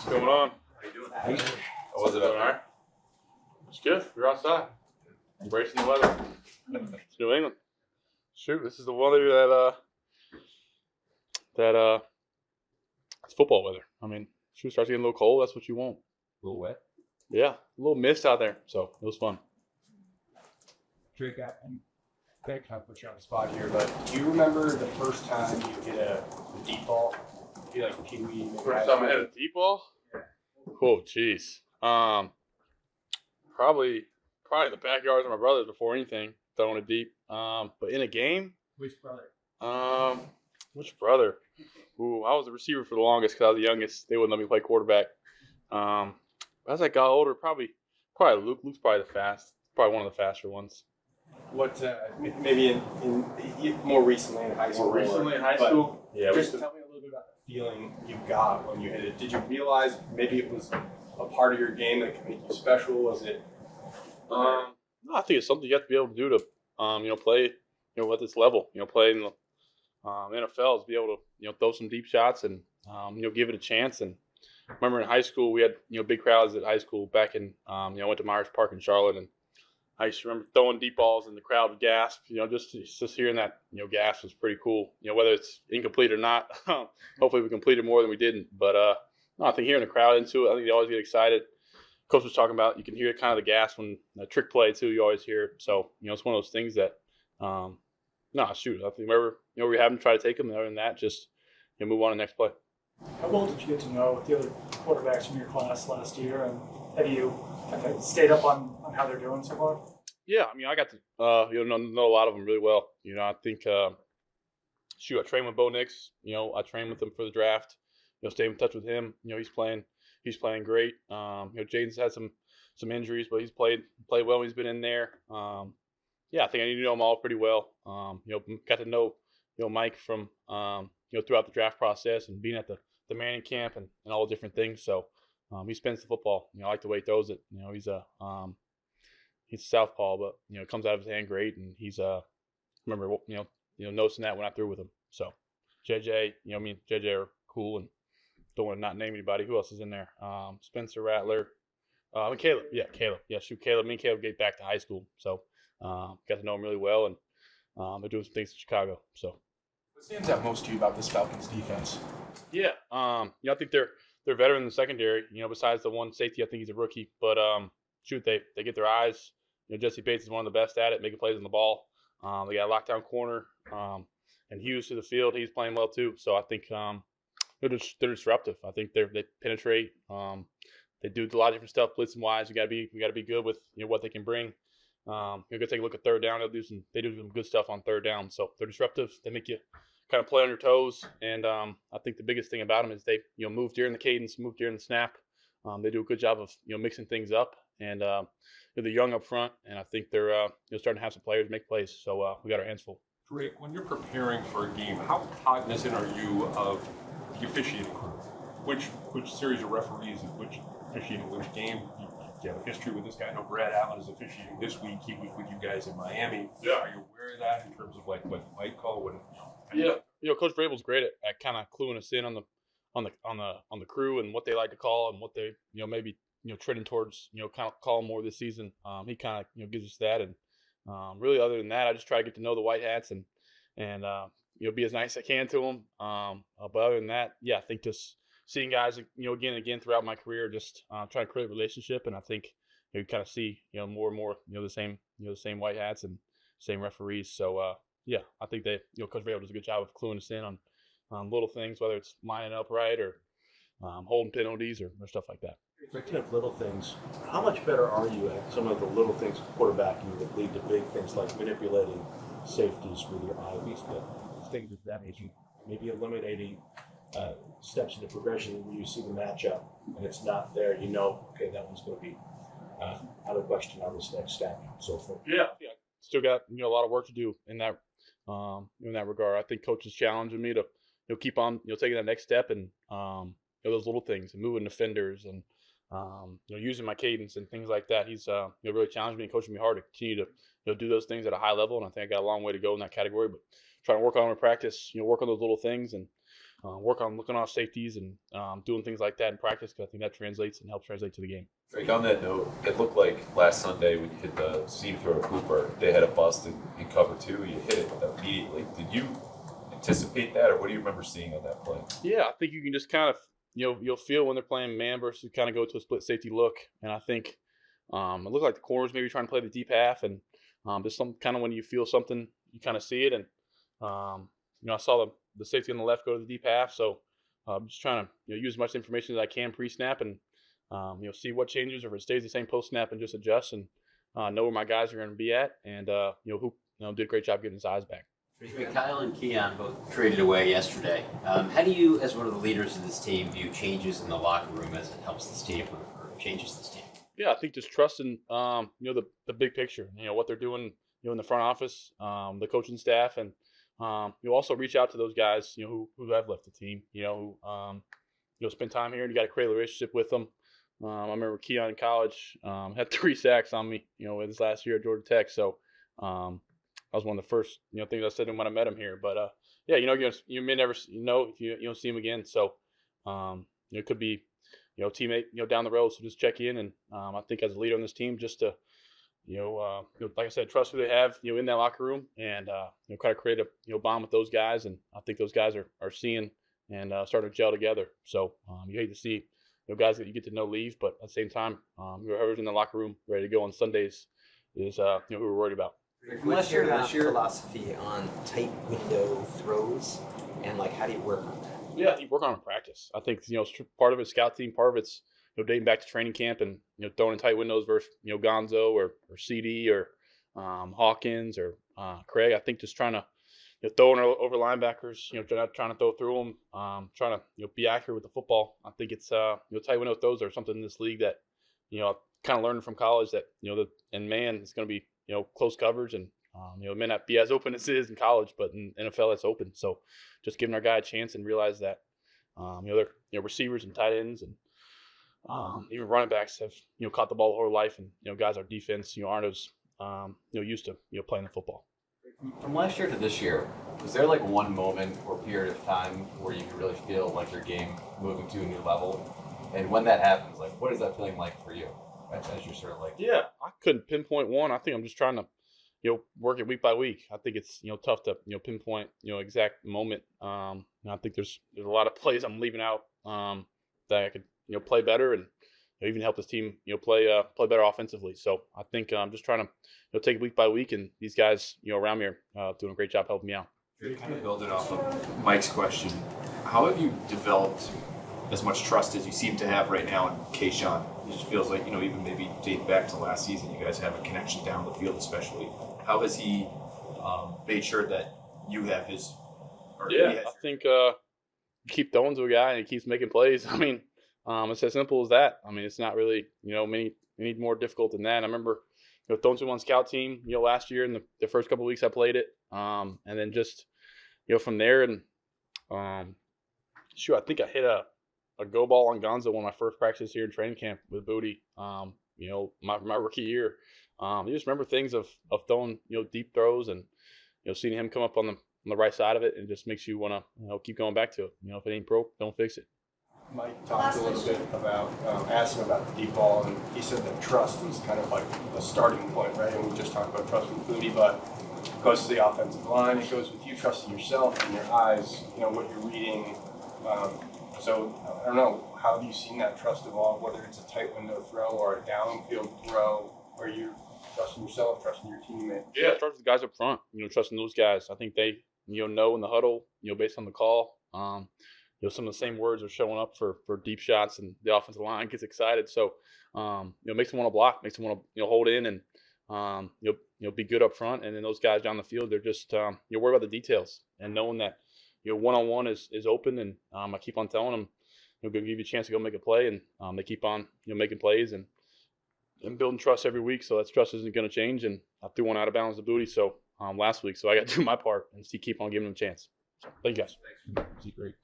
What's going on? How you doing? How was it up there? It's good. We're outside. Embracing the weather. It's New England. Shoot, this is the weather that it's football weather. I mean, shoot, it starts getting a little cold. That's what you want. A little wet. Yeah, a little mist out there. So it was fun. Drake, and Greg, kind of put you on the spot here, but do you remember the first time you hit a deep ball? Be like Pee Wee. First time I hit a deep ball? Yeah. Oh, jeez. Probably the backyards of my brothers before anything. Throwing it deep. But in a game? Which brother? Which brother? Ooh, I was the receiver for the longest because I was the youngest. They wouldn't let me play quarterback. As I got older, probably Luke. Luke's probably the fast. Probably one of the faster ones. What? Maybe in more recently in high school. More recently in high school? Yeah. Just tell me a little bit about the feeling you got when you hit it. Did you realize maybe it was a part of your game that could make you special? Was it? No, I think it's something you have to be able to do to, play, at this level. Play in the NFL is be able to, throw some deep shots and, give it a chance. And I remember in high school we had, big crowds at high school back in, I went to Myers Park in Charlotte, and I used to remember throwing deep balls and the crowd would gasp. Just hearing that, gasp was pretty cool. Whether it's incomplete or not. Hopefully we completed more than we didn't. But no, I think hearing the crowd into it, I think they always get excited. Coach was talking about you can hear kind of the gas when a trick play too. You always hear it. So it's one of those things that I think wherever we have them, try to take them. Other than that, just move on to the next play. How well did you get to know the other quarterbacks from your class last year, and have you stayed up on how they're doing so far? Yeah, I mean, I got to know a lot of them really well. I think I trained with Bo Nix. I trained with him for the draft. Stayed in touch with him. He's playing great. Jaden's had some injuries, but he's played well when he's been in there. I think I need to know them all pretty well. Got to know Mike from throughout the draft process and being at the Manning camp and all the different things. So he spins the football. I like the way he throws it. He's a southpaw, but it comes out of his hand great. And he's remember noticing that when I threw with him. So JJ, me and JJ are cool, and don't want to not name anybody. Who else is in there? Spencer Rattler. And Caleb. Yeah, Caleb. Yeah, Caleb. Me and Caleb get back to high school. So got to know him really well, and they're doing some things in Chicago. So What stands out most to you about this Falcons defense? yeah, I think they're veteran in the secondary. Besides the one safety, I think he's a rookie. But they get their eyes. Jesse Bates is one of the best at it, making plays on the ball. They got a lockdown corner, and Hughes to the field. He's playing well too. So I think they're disruptive. I think they penetrate. They do a lot of different stuff, blitzing wise. We got to be good with what they can bring. You're gonna take a look at third down. They do some good stuff on third down. So they're disruptive. They make you kind of play on your toes. And I think the biggest thing about them is they move during the cadence, move during the snap. They do a good job of mixing things up. And they're young up front, and I think they're starting to have some players make plays. So we got our hands full. Drake, when you're preparing for a game, how cognizant are you of the officiating crew? Which series of referees and which officiating which game? You have a history with this guy. I know Brad Allen is officiating this week. He was with you guys in Miami. Yeah. Are you aware of that in terms of what you might call? Yeah. Coach Vrabel's great at kind of cluing us in on the crew and what they like to call and what they maybe trending towards kind of call more this season. He kind of gives us that, and really other than that, I just try to get to know the white hats and be as nice as I can to them. But other than that, yeah, I think just seeing guys again and again throughout my career, just trying to create a relationship, and I think you kind of see more and more the same white hats and same referees. So yeah, I think that Coach Vrabel does a good job of cluing us in on little things, whether it's lining up right or holding penalties or stuff like that. Speaking of little things, how much better are you at some of the little things quarterbacking that lead to big things like manipulating safeties with your eye, things of that nature, maybe eliminating steps in the progression where you see the matchup and it's not there, okay, that one's going to be out of question on this next step, so forth. Yeah. Still got a lot of work to do in that regard. I think coach is challenging me to keep on taking that next step and those little things and moving defenders and using my cadence and things like that. He's really challenged me and coaching me hard to continue to do those things at a high level. And I think I got a long way to go in that category, but trying to work on them in practice, work on those little things and work on looking off safeties and doing things like that in practice, because I think that translates and helps translate to the game. Drake, on that note, it looked like last Sunday when you hit the seam throw to Cooper, they had a bust in cover 2. You hit it immediately. Did you anticipate that, or what do you remember seeing on that play? Yeah, I think you can just kind of, you'll feel when they're playing man versus kind of go to a split safety look. And I think it looked like the corners maybe trying to play the deep half, and just some kind of when you feel something, you kind of see it. And I saw the safety on the left go to the deep half, so I'm just trying to use as much information as I can pre-snap and see what changes, or if it stays the same post-snap, and just adjust and know where my guys are going to be at, and who did a great job getting his eyes back. Kyle and Keon both traded away yesterday. How do you, as one of the leaders of this team, view changes in the locker room as it helps this team or changes this team? Yeah, I think just trusting the big picture, what they're doing, in the front office, the coaching staff, and you also reach out to those guys, who have left the team, who spend time here, and you got to create a relationship with them. I remember Keon in college had 3 sacks on me, in his last year at Georgia Tech. So that was one of the first things I said to him when I met him here. But yeah, you may never if you don't see him again. So it could be teammate down the road. So just check in, and I think as a leader on this team, just to like I said, trust who they have in that locker room, and kind of create a bond with those guys. And I think those guys are seeing and starting to gel together. So you hate to see guys that you get to know leave, but at the same time, whoever's in the locker room ready to go on Sundays is who we're worried about. What's your philosophy on tight window throws, and how do you work on that? Yeah, I think work on it in practice. I think part of it's scout team, part of it's dating back to training camp, and throwing in tight windows versus Gonzo or CD or Hawkins or Craig. I think just trying to throwing over linebackers, not trying to throw through them, trying to be accurate with the football. I think it's tight window throws are something in this league that kind of learned from college, that and man, it's going to be close coverage, and it may not be as open as it is in college, but in NFL it's open. So just giving our guy a chance and realize that they're receivers and tight ends and even running backs have caught the ball whole life, and guys our defense aren't as used to playing the football. From last year to this year, was there one moment or period of time where you could really feel like your game moving to a new level? And when that happens, what is that feeling like for you as you're sort of Yeah, I couldn't pinpoint one. I think I'm just trying to work it week by week. I think it's tough to pinpoint exact moment. I think there's a lot of plays I'm leaving out that I could play better and even help this team play better offensively. So I think I'm just trying to take it week by week, and these guys around me are doing a great job helping me out. To kind of build it off of Mike's question, how have you developed as much trust as you seem to have right now in Kayshawn? It just feels like, even maybe dating back to last season, you guys have a connection down the field especially. How has he made sure that you have his? I think you keep throwing to a guy and he keeps making plays. I mean, it's as simple as that. I mean, it's not really, any more difficult than that. I remember, throwing to one scout team, last year in the first couple of weeks I played it. And then just, from there, and I think I hit a go ball on Gonzo one of my first practices here in training camp with Booty, my rookie year. You just remember things of throwing, deep throws, and, seeing him come up on the right side of it, and just makes you want to, keep going back to it. If it ain't broke, don't fix it. Mike talked a little bit about, asked him about the deep ball, and he said that trust was kind of like a starting point, right? And we just talked about trust with Booty, but it goes to the offensive line. It goes with you trusting yourself and your eyes, what you're reading. So I don't know, how have you seen that trust evolve, whether it's a tight window throw or a downfield throw, or you're trusting yourself, trusting your teammates? Yeah, trusting the guys up front, trusting those guys. I think they, know in the huddle, based on the call, some of the same words are showing up for deep shots, and the offensive line gets excited. So, makes them want to block, makes them want to, hold in, and, be good up front. And then those guys down the field, they're just, you're worried about the details, and knowing that, one-on-one is open. And I keep on telling them, going to give you a chance to go make a play. And they keep on, making plays and building trust every week. So that trust isn't going to change. And I threw one out of bounds to Booty last week. So I got to do my part and keep on giving them a chance. So thank you guys. Thanks. Great.